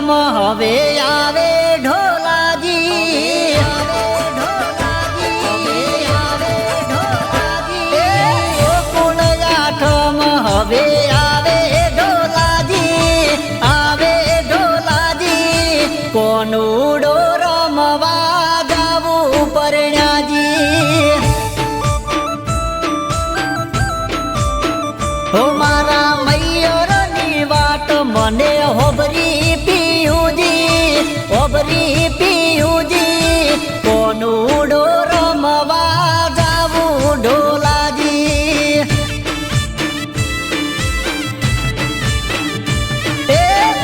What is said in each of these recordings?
આઠમ હવે આવે ઢોલાજી ગોકુળ આઠમ હવે આવે ઢોલાજી કોનુડો રમવા જાવું પરણ્યાજી હો મારા મૈયરની વાટ મને હોબરી પિયુજી કોનુડો રમવા જાવું ઢોલાજી એ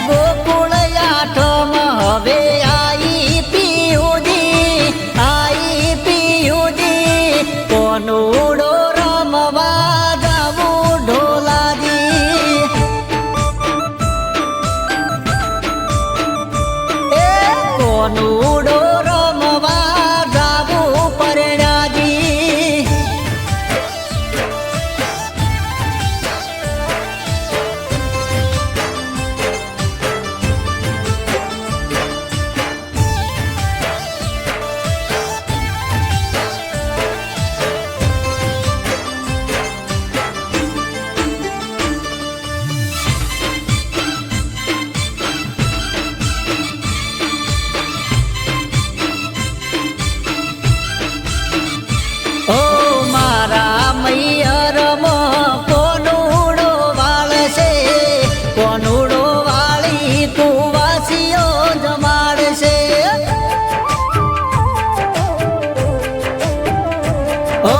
ગોકુળ આઠમ હવે આઈ પિયુજી કોનુડો રમવા જાવું ઢોલાજી એ કોનુડો રમવા જાવું પરણ્યાજી ઓ મારા મૈયરમાં કોનુડો વાળશે કોનુડો વાળી કુવાસીઓ જમાડશે ઓ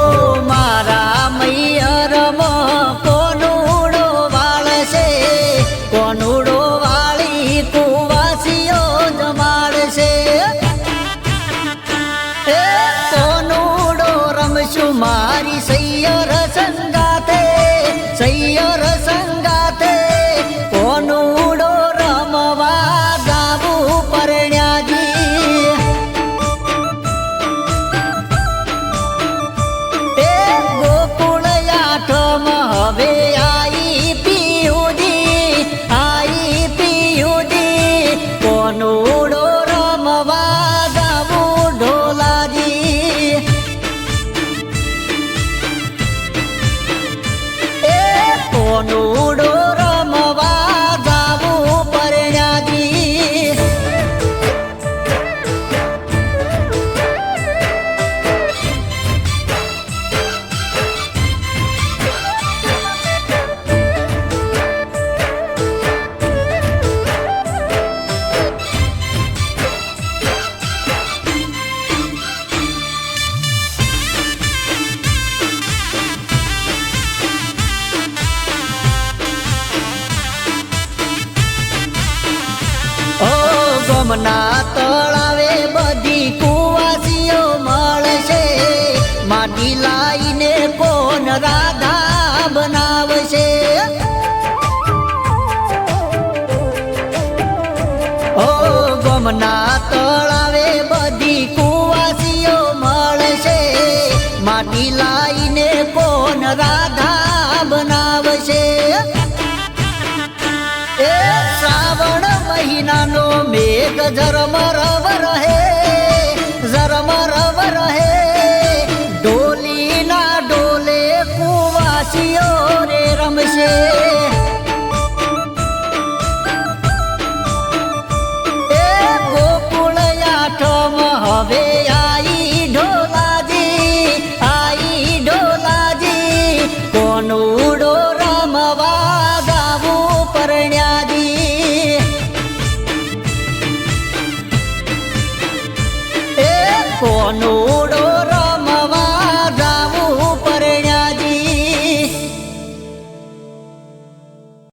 મારા મૈયરમાં કોનુડો વાળશે કોનુડો વાળી કુવાસીઓ જમાડશે એ કોનુડો રમશું મારી સૈયર સંગાતે કોનુડો રમવા જાવું પરણ્યાજી એ ગોકુળ આઠમ હવે આઈ પિયુજી કોનુડો રમવા જાવું ઢોલાજી એ કોનુડો રમવા જાવું પરણ્યાજી ઓ ગમના તળાવે બધી કુવાસીઓ મળશે માટી લાઈને કોણ રાધા બનાવશે ઓ ગમના તળાવે બધી કુવાસીઓ મળશે માટી લાઈને કોણ રાધા બનાવશે એ શ્રાવણ મહિનાનો મેઘ ઝરમર